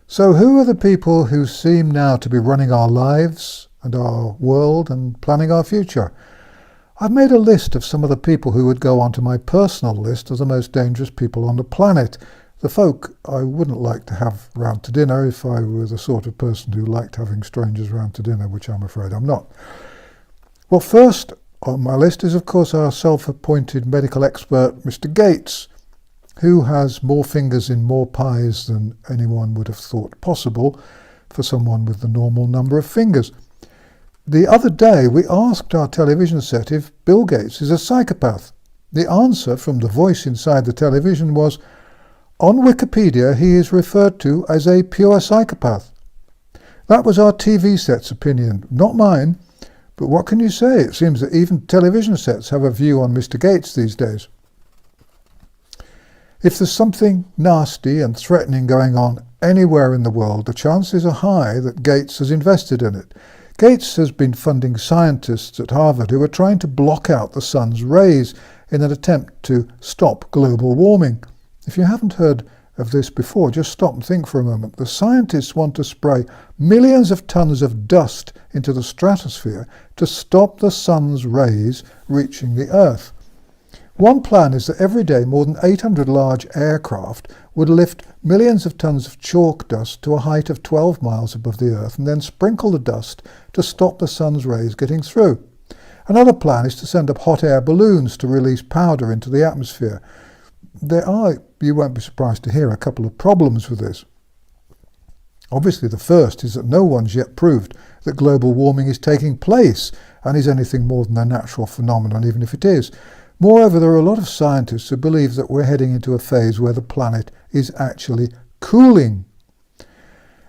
So who are the people who seem now to be running our lives and our world and planning our future? I've made a list of some of the people who would go onto my personal list of the most dangerous people on the planet. The folk I wouldn't like to have round to dinner if I were the sort of person who liked having strangers round to dinner, which I'm afraid I'm not. Well, first on my list is, of course, our self-appointed medical expert, Mr. Gates, who has more fingers in more pies than anyone would have thought possible for someone with the normal number of fingers. The other day we asked our television set if Bill Gates is a psychopath. The answer from the voice inside the television was, on Wikipedia he is referred to as a pure psychopath. That was our TV set's opinion, not mine. But what can you say? It seems that even television sets have a view on Mr. Gates these days. If there's something nasty and threatening going on anywhere in the world, the chances are high that Gates has invested in it. Gates has been funding scientists at Harvard who are trying to block out the sun's rays in an attempt to stop global warming. If you haven't heard of this before, just stop and think for a moment. The scientists want to spray millions of tons of dust into the stratosphere to stop the sun's rays reaching the Earth. One plan is that every day more than 800 large aircraft would lift millions of tons of chalk dust to a height of 12 miles above the Earth and then sprinkle the dust to stop the sun's rays getting through. Another plan is to send up hot air balloons to release powder into the atmosphere. There are, you won't be surprised to hear, a couple of problems with this. Obviously, the first is that no one's yet proved that global warming is taking place and is anything more than a natural phenomenon, even if it is. Moreover, there are a lot of scientists who believe that we're heading into a phase where the planet is actually cooling.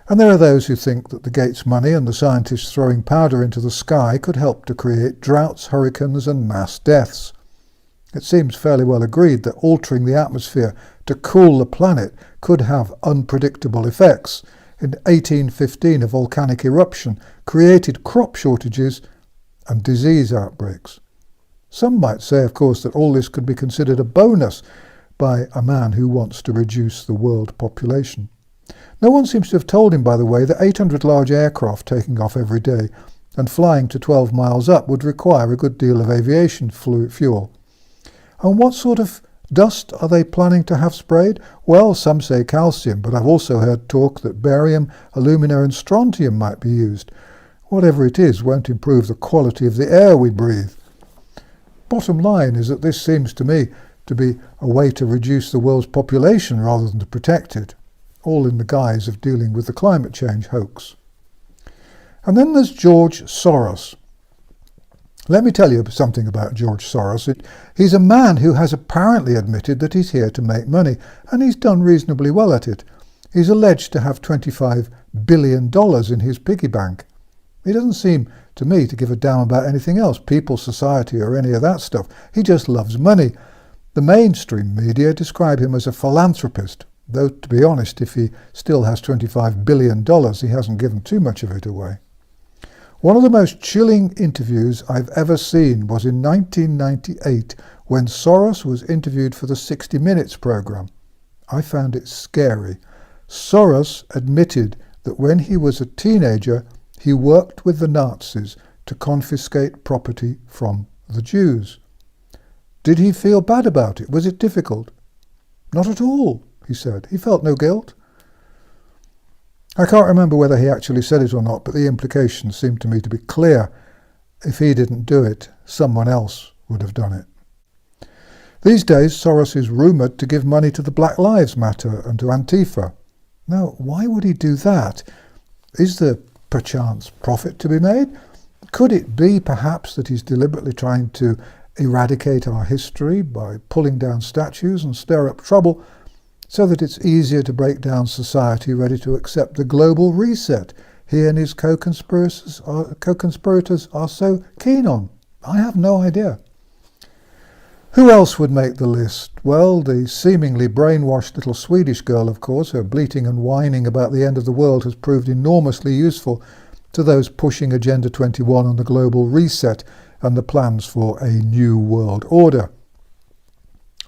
And there are those who think that the Gates money and the scientists throwing powder into the sky could help to create droughts, hurricanes and mass deaths. It seems fairly well agreed that altering the atmosphere to cool the planet could have unpredictable effects. In 1815, a volcanic eruption created crop shortages and disease outbreaks. Some might say, of course, that all this could be considered a bonus by a man who wants to reduce the world population. No one seems to have told him, by the way, that 800 large aircraft taking off every day and flying to 12 miles up would require a good deal of aviation fuel. And what sort of dust are they planning to have sprayed? Well, some say calcium, but I've also heard talk that barium, alumina and strontium might be used. Whatever it is won't improve the quality of the air we breathe. Bottom line is that this seems to me to be a way to reduce the world's population rather than to protect it, all in the guise of dealing with the climate change hoax. And then there's George Soros. Let me tell you something about George Soros. He's a man who has apparently admitted that he's here to make money, and he's done reasonably well at it. He's alleged to have $25 billion in his piggy bank. He doesn't seem to me to give a damn about anything else, people, society or any of that stuff. He just loves money. The mainstream media describe him as a philanthropist, though to be honest, if he still has $25 billion, he hasn't given too much of it away. One of the most chilling interviews I've ever seen was in 1998 when Soros was interviewed for the 60 Minutes program. I found it scary. Soros admitted that when he was a teenager, he worked with the Nazis to confiscate property from the Jews. Did he feel bad about it? Was it difficult? Not at all, he said. He felt no guilt. I can't remember whether he actually said it or not, but the implication seemed to me to be clear. If he didn't do it, someone else would have done it. These days, Soros is rumoured to give money to the Black Lives Matter and to Antifa. Now, why would he do that? Is there perchance profit to be made? Could it be perhaps that he's deliberately trying to eradicate our history by pulling down statues and stir up trouble so that it's easier to break down society ready to accept the global reset he and his co-conspirators are so keen on? I have no idea. Who else would make the list? Well, the seemingly brainwashed little Swedish girl, of course. Her bleating and whining about the end of the world has proved enormously useful to those pushing Agenda 21 on the global reset and the plans for a new world order.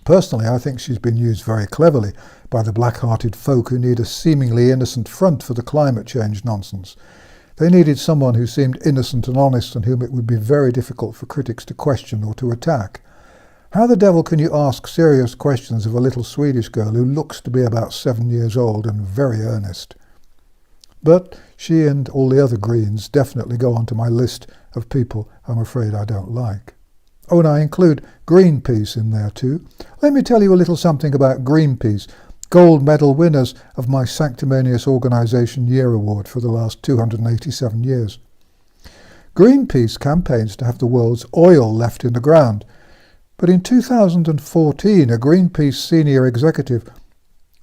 Personally, I think she's been used very cleverly by the black-hearted folk who need a seemingly innocent front for the climate change nonsense. They needed someone who seemed innocent and honest and whom it would be very difficult for critics to question or to attack. How the devil can you ask serious questions of a little Swedish girl who looks to be about 7 years old and very earnest? But she and all the other Greens definitely go onto my list of people I'm afraid I don't like. Oh, and I include Greenpeace in there too. Let me tell you a little something about Greenpeace, gold medal winners of my Sanctimonious Organisation Year Award for the last 287 years. Greenpeace campaigns to have the world's oil left in the ground, but in 2014 a Greenpeace senior executive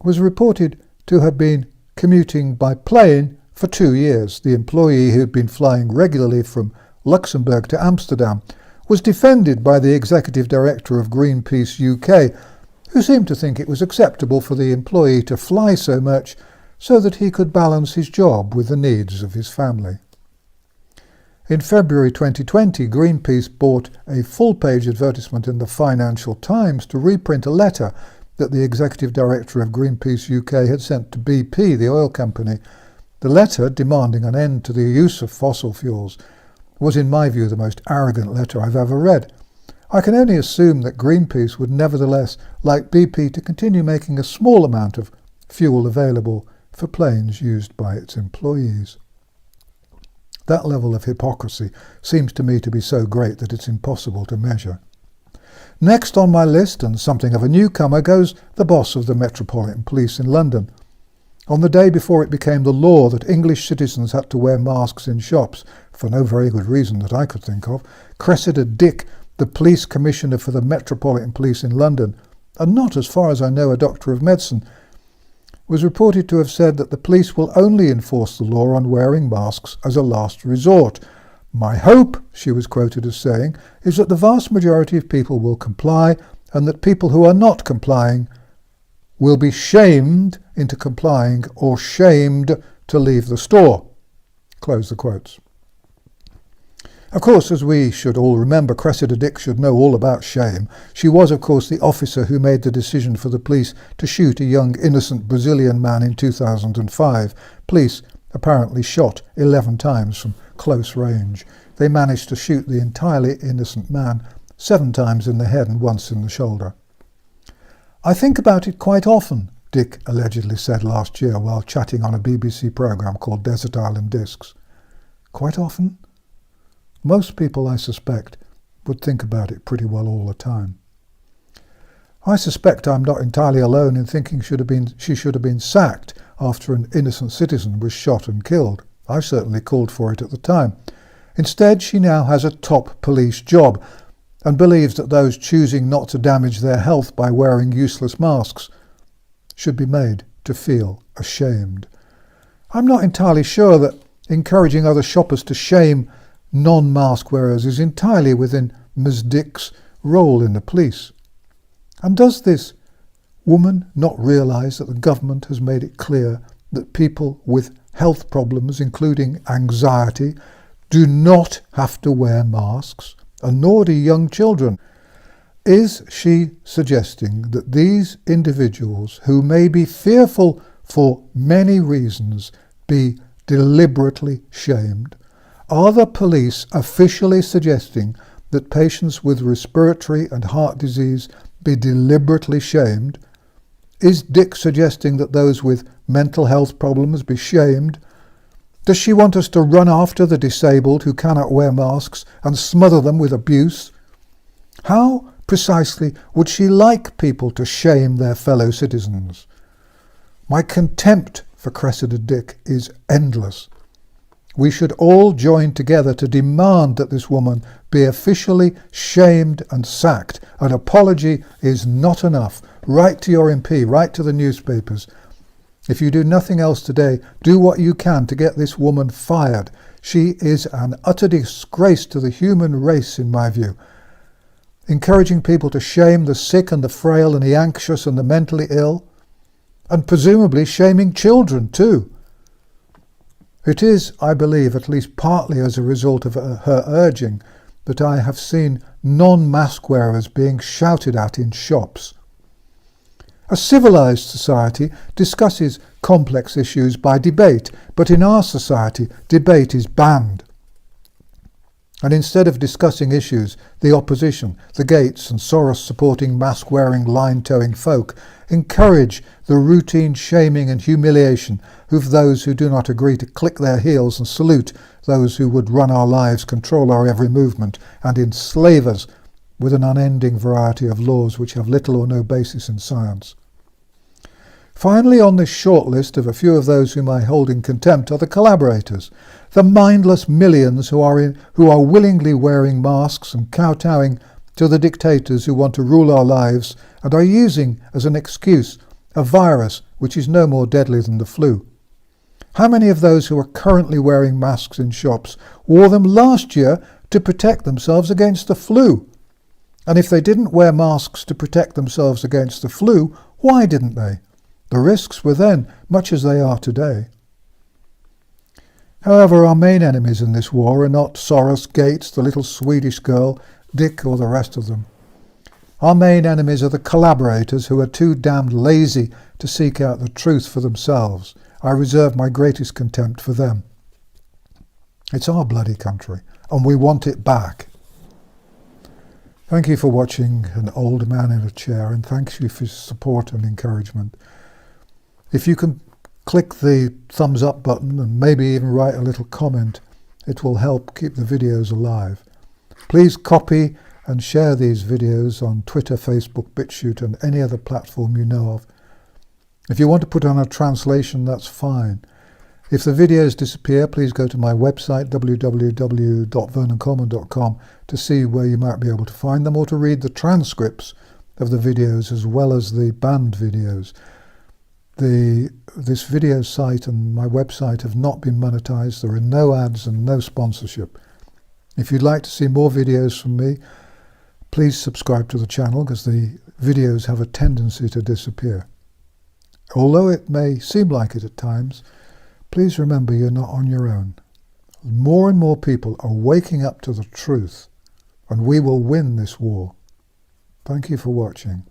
was reported to have been commuting by plane for 2 years. The employee who had been flying regularly from Luxembourg to Amsterdam was defended by the executive director of Greenpeace UK, who seemed to think it was acceptable for the employee to fly so much so that he could balance his job with the needs of his family. In February 2020, Greenpeace bought a full-page advertisement in the Financial Times to reprint a letter that the executive director of Greenpeace UK had sent to BP, the oil company. The letter, demanding an end to the use of fossil fuels, was in my view the most arrogant letter I've ever read. I can only assume that Greenpeace would nevertheless like BP to continue making a small amount of fuel available for planes used by its employees. That level of hypocrisy seems to me to be so great that it's impossible to measure. Next on my list, and something of a newcomer, goes the boss of the Metropolitan Police in London. On the day before it became the law that English citizens had to wear masks in shops, for no very good reason that I could think of, Cressida Dick, the police commissioner for the Metropolitan Police in London, and not, as far as I know, a doctor of medicine, was reported to have said that the police will only enforce the law on wearing masks as a last resort. "My hope," she was quoted as saying, "is that the vast majority of people will comply, and that people who are not complying will be shamed into complying or shamed to leave the store." Close the quotes. Of course, as we should all remember, Cressida Dick should know all about shame. She was, of course, the officer who made the decision for the police to shoot a young innocent Brazilian man in 2005. Police apparently shot 11 times from close range. They managed to shoot the entirely innocent man 7 times in the head and once in the shoulder. "I think about it quite often," Dick allegedly said last year while chatting on a BBC programme called Desert Island Discs. Quite often? Most people, I suspect, would think about it pretty well all the time. I suspect I'm not entirely alone in thinking she should have been sacked after an innocent citizen was shot and killed. I certainly called for it at the time. Instead, she now has a top police job and believes that those choosing not to damage their health by wearing useless masks should be made to feel ashamed. I'm not entirely sure that encouraging other shoppers to shame non-mask wearers is entirely within Ms. Dick's role in the police. And does this woman not realise that the government has made it clear that people with health problems, including anxiety, do not have to wear masks, and nor do young children? Is she suggesting that these individuals, who may be fearful for many reasons, be deliberately shamed? Are the police officially suggesting that patients with respiratory and heart disease be deliberately shamed? Is Dick suggesting that those with mental health problems be shamed? Does she want us to run after the disabled who cannot wear masks and smother them with abuse? How precisely would she like people to shame their fellow citizens? My contempt for Cressida Dick is endless. We should all join together to demand that this woman be officially shamed and sacked. An apology is not enough. Write to your MP, write to the newspapers. If you do nothing else today, do what you can to get this woman fired. She is an utter disgrace to the human race, in my view. Encouraging people to shame the sick and the frail and the anxious and the mentally ill, and presumably shaming children too. It is, I believe, at least partly as a result of her urging, that I have seen non-mask wearers being shouted at in shops. A civilized society discusses complex issues by debate, but in our society, debate is banned. And instead of discussing issues, the opposition, the Gates and Soros-supporting mask-wearing, line-towing folk, encourage the routine shaming and humiliation of those who do not agree to click their heels and salute those who would run our lives, control our every movement, and enslave us with an unending variety of laws which have little or no basis in science. Finally, on this short list of a few of those whom I hold in contempt are the collaborators, the mindless millions who are willingly wearing masks and kowtowing to the dictators who want to rule our lives and are using as an excuse a virus which is no more deadly than the flu. How many of those who are currently wearing masks in shops wore them last year to protect themselves against the flu? And if they didn't wear masks to protect themselves against the flu, why didn't they? The risks were then much as they are today. However, our main enemies in this war are not Soros, Gates, the little Swedish girl, Dick, or the rest of them. Our main enemies are the collaborators who are too damned lazy to seek out the truth for themselves. I reserve my greatest contempt for them. It's our bloody country, and we want it back. Thank you for watching An Old Man in a Chair, and thank you for your support and encouragement. If you can click the thumbs up button and maybe even write a little comment, it will help keep the videos alive. Please copy and share these videos on Twitter, Facebook, BitChute and any other platform you know of. If you want to put on a translation, that's fine. If the videos disappear, please go to my website www.vernoncoleman.com to see where you might be able to find them, or to read the transcripts of the videos as well as the banned videos. This video site and my website have not been monetized. There are no ads and no sponsorship. If you'd like to see more videos from me, please subscribe to the channel, because the videos have a tendency to disappear. Although it may seem like it at times, please remember you're not on your own. More and more people are waking up to the truth, and we will win this war. Thank you for watching.